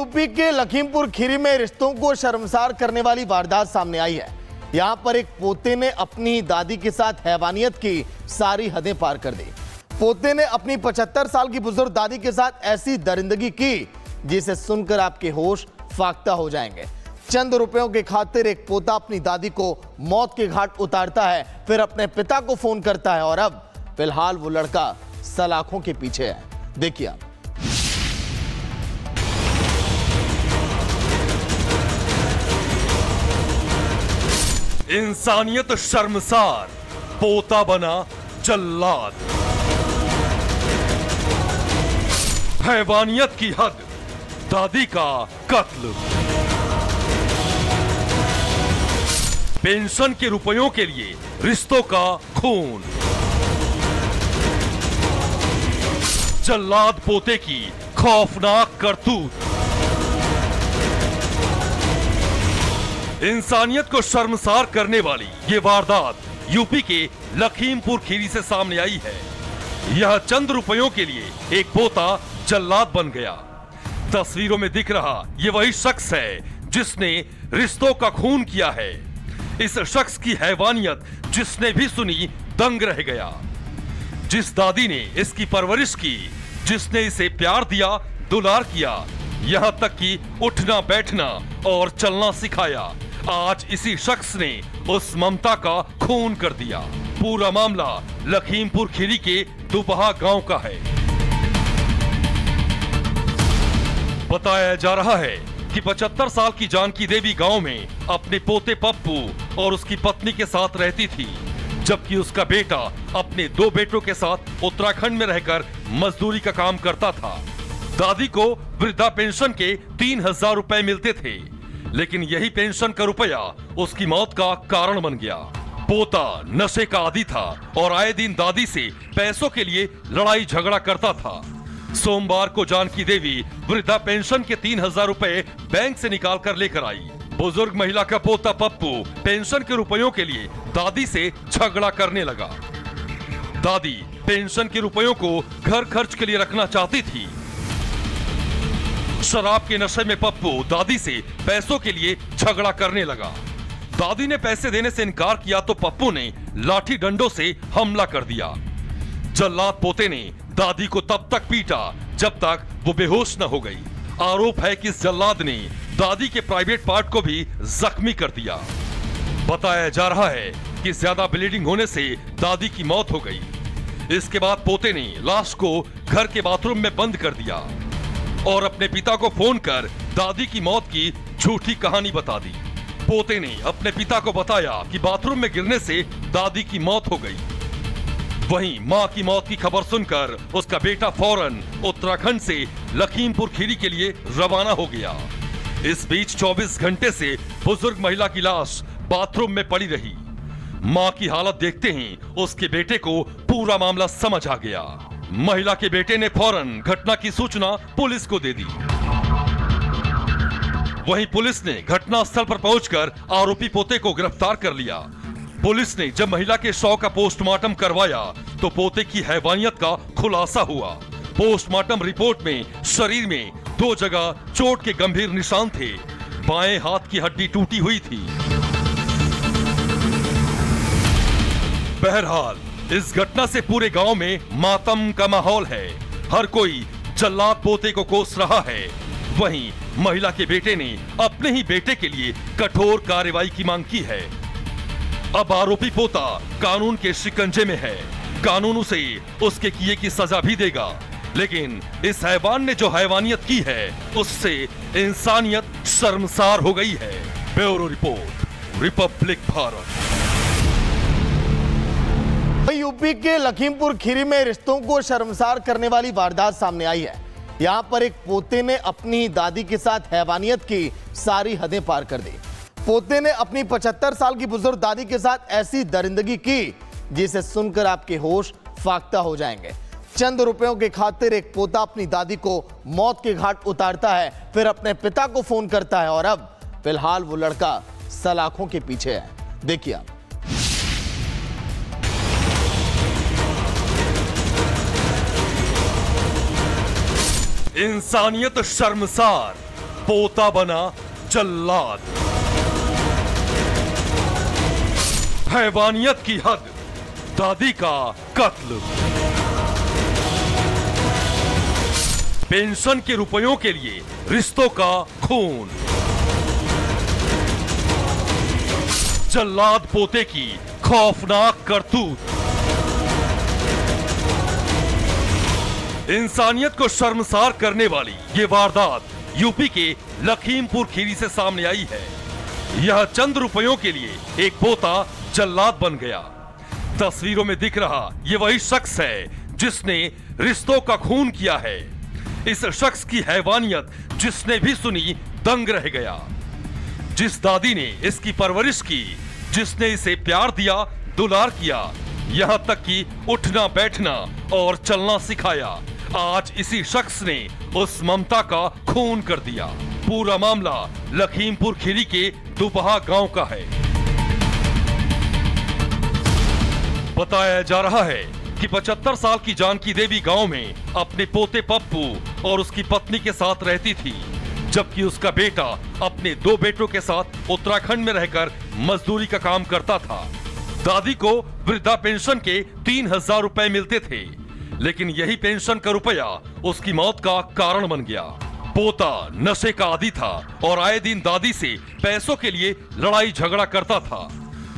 UP के लखीमपुर खीरी में रिश्तों को शर्मसार करने वाली वारदात सामने आई है। यहां पर एक पोते ने अपनी दादी के साथ हैवानियत की सारी हदें पार कर दी। पोते ने अपनी 75 साल की बुजुर्ग दादी के साथ ऐसी दरिंदगी की जिसे सुनकर आपके होश फाख्ता हो जाएंगे। चंद रुपयों के खातिर एक पोता अपनी दादी को मौत के घाट उतारता है, फिर अपने पिता को फोन करता है और अब फिलहाल वो लड़का सलाखों के पीछे है। देखिए आप। इंसानियत शर्मसार, पोता बना जल्लाद। हैवानियत की हद, दादी का कत्ल। पेंशन के रुपयों के लिए रिश्तों का खून। जल्लाद पोते की खौफनाक करतूत। इंसानियत को शर्मसार करने वाली ये वारदात यूपी के लखीमपुर खीरी से सामने आई है। यह चंद रुपयों के लिए एक पोता जल्लाद बन गया। तस्वीरों में दिख रहा ये वही शख्स है जिसने रिश्तों का खून किया है। इस शख्स की हैवानियत जिसने भी सुनी दंग रह गया। जिस दादी ने इसकी परवरिश की, जिसने इसे प्यार दिया, दुलार किया, यहाँ तक कि उठना बैठना और चलना सिखाया, आज इसी शख्स ने उस ममता का खून कर दिया। पूरा मामला लखीमपुर खीरी के दुबहा गांव का है। बताया जा रहा है कि 75 साल की जानकी देवी गांव में अपने पोते पप्पू और उसकी पत्नी के साथ रहती थी, जबकि उसका बेटा अपने 2 बेटों के साथ उत्तराखंड में रहकर मजदूरी का काम करता था। दादी को वृद्धा पेंशन के 3000 रुपए मिलते थे, लेकिन यही पेंशन का रुपया उसकी मौत का कारण बन गया। पोता नशे का आदी था और आए दिन दादी से पैसों के लिए लड़ाई झगड़ा करता था। सोमवार को जानकी देवी वृद्धा पेंशन के 3000 रुपए बैंक से निकाल कर लेकर आई। बुजुर्ग महिला का पोता पप्पू पेंशन के रुपयों के लिए दादी से झगड़ा करने लगा। दादी पेंशन के रुपयों को घर खर्च के लिए रखना चाहती थी। शराब के नशे में पप्पू दादी से पैसों के लिए झगड़ा करने लगा। दादी ने पैसे देने से इनकार किया तो पप्पू ने लाठी डंडों से हमला कर दिया। जल्लाद पोते ने दादी को तब तक पीटा जब तक वो बेहोश न हो गई। आरोप है कि इस जल्लाद ने दादी के प्राइवेट पार्ट को भी जख्मी कर दिया। बताया जा रहा है कि ज्यादा ब्लीडिंग होने से दादी की मौत हो गई। इसके बाद पोते ने लाश को घर के बाथरूम में बंद कर दिया और अपने पिता को फोन कर दादी की मौत की झूठी कहानी बता दी। पोते ने अपने पिता को बताया कि बाथरूम में गिरने से दादी की मौत हो गई। वहीं मां की मौत की खबर सुनकर उसका बेटा फौरन उत्तराखंड से लखीमपुर खीरी के लिए रवाना हो गया। इस बीच 24 घंटे से बुजुर्ग महिला की लाश बाथरूम में पड़ी रही। मां की हालत देखते ही उसके बेटे को पूरा मामला समझ आ गया। महिला के बेटे ने फौरन घटना की सूचना पुलिस को दे दी। वहीं पुलिस ने घटनास्थल पर पहुंचकर आरोपी पोते को गिरफ्तार कर लिया। पुलिस ने जब महिला के शव का पोस्टमार्टम करवाया तो पोते की हैवानियत का खुलासा हुआ। पोस्टमार्टम रिपोर्ट में शरीर में 2 जगह चोट के गंभीर निशान थे। बाएं हाथ की हड्डी टूटी हुई थी। बहरहाल इस घटना से पूरे गांव में मातम का माहौल है। हर कोई जल्लाद पोते को कोस रहा है। वहीं महिला के बेटे ने अपने ही बेटे के लिए कठोर कार्रवाई की मांग की है। अब आरोपी पोता कानून के शिकंजे में है। कानून उसे उसके किए की सजा भी देगा, लेकिन इस हैवान ने जो हैवानियत की है उससे इंसानियत शर्मसार हो गई है। Bureau report, Republic Bharat. UP के लखीमपुर खीरी में रिश्तों को शर्मसार करने वाली वारदात सामने आई है। यहां पर एक पोते ने अपनी दादी के साथ हैवानियत की सारी हदें पार कर दी। पोते ने अपनी 75 साल की बुजुर्ग दादी के साथ ऐसी दरिंदगी की जिसे सुनकर आपके होश फाख्ता हो जाएंगे। चंद रुपयों के खातिर एक पोता अपनी दादी को मौत के घाट उतारता है, फिर अपने पिता को फोन करता है और अब फिलहाल वो लड़का सलाखों के पीछे है। देखिए आप। इंसानियत शर्मसार, पोता बना जल्लाद। हैवानियत की हद, दादी का कत्ल। पेंशन के रुपयों के लिए रिश्तों का खून। जल्लाद पोते की खौफनाक करतूत। इंसानियत को शर्मसार करने वाली ये वारदात यूपी के लखीमपुर खीरी से सामने आई है। यह चंद रुपयों के लिए एक पोता जल्लाद बन गया। तस्वीरों में दिख रहा ये वही शख्स है जिसने रिश्तों का खून किया है। इस शख्स की हैवानियत जिसने भी सुनी दंग रह गया। जिस दादी ने इसकी परवरिश की, जिसने इसे प्यार दिया, दुलार किया, यहाँ तक कि उठना बैठना और चलना सिखाया, आज इसी शख्स ने उस ममता का खून कर दिया। पूरा मामला लखीमपुर खीरी के दुबहा गांव का है। बताया जा रहा है कि 75 साल की जानकी देवी गांव में अपने पोते पप्पू और उसकी पत्नी के साथ रहती थी, जबकि उसका बेटा अपने 2 बेटों के साथ उत्तराखंड में रहकर मजदूरी का काम करता था। दादी को वृद्धा पेंशन के 3000 रुपए मिलते थे, लेकिन यही पेंशन का रुपया उसकी मौत का कारण बन गया। पोता नशे का आदी था और आए दिन दादी से पैसों के लिए लड़ाई झगड़ा करता था।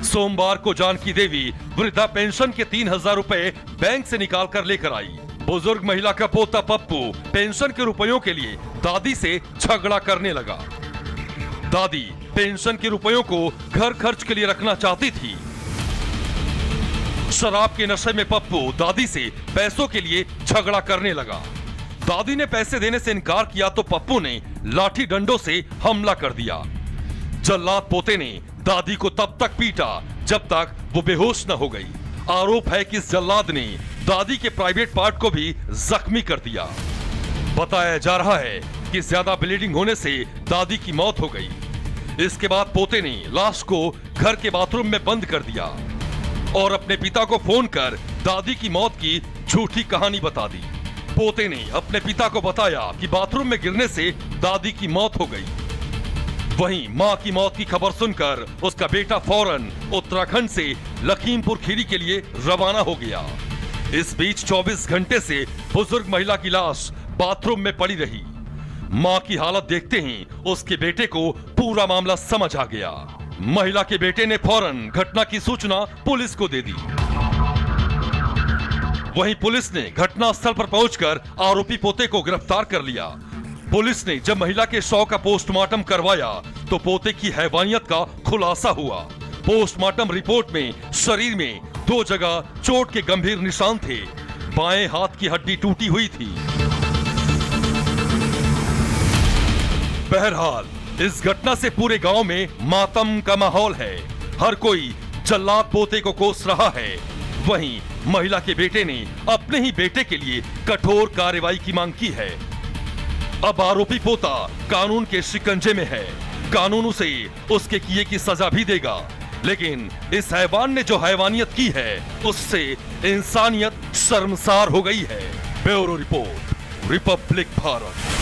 सोमवार को जानकी देवी वृद्धा पेंशन के 3000 रुपए बैंक से निकाल कर लेकर आई। बुजुर्ग महिला का पोता पप्पू पेंशन के रुपयों के लिए दादी से झगड़ा करने लगा। दादी पेंशन के रुपयों को घर खर्च के लिए रखना चाहती थी। शराब के नशे में पप्पू दादी से पैसों के लिए झगड़ा करने लगा। दादी ने पैसे देने से इनकार किया तो पप्पू ने लाठी डंडों से हमला कर दिया। जल्लाद पोते ने दादी को तब तक पीटा जब तक वो बेहोश न हो गई। आरोप है कि इस जल्लाद ने दादी के प्राइवेट पार्ट को भी जख्मी कर दिया। बताया जा रहा है कि ज्यादा ब्लीडिंग होने से दादी की मौत हो गई। इसके बाद पोते ने लाश को घर के बाथरूम में बंद कर दिया और अपने पिता को फोन कर दादी की मौत की झूठी कहानी बता दी। पोते ने अपने पिता को बताया कि बाथरूम में गिरने से दादी की मौत हो गई। वहीं मां की मौत की खबर सुनकर उसका बेटा फौरन उत्तराखंड से लखीमपुर खीरी के लिए रवाना हो गया। इस बीच 24 घंटे से बुजुर्ग महिला की लाश बाथरूम में पड़ी रही। मां की हालत देखते ही उसके बेटे को पूरा मामला समझ आ गया। महिला के बेटे ने फौरन घटना की सूचना पुलिस को दे दी। वहीं पुलिस ने घटनास्थल पर पहुंचकर आरोपी पोते को गिरफ्तार कर लिया। पुलिस ने जब महिला के शव का पोस्टमार्टम करवाया तो पोते की हैवानियत का खुलासा हुआ। पोस्टमार्टम रिपोर्ट में शरीर में 2 जगह चोट के गंभीर निशान थे। बाएं हाथ की हड्डी टूटी हुई थी। बहरहाल इस घटना से पूरे गांव में मातम का माहौल है। हर कोई जल्लाद पोते को कोस रहा है। वहीं महिला के बेटे ने अपने ही बेटे के लिए कठोर कार्रवाई की मांग की है। अब आरोपी पोता कानून के शिकंजे में है। कानून उसे उसके किए की सजा भी देगा, लेकिन इस हैवान ने जो हैवानियत की है उससे इंसानियत शर्मसार हो गई है। Bureau report, Republic Bharat.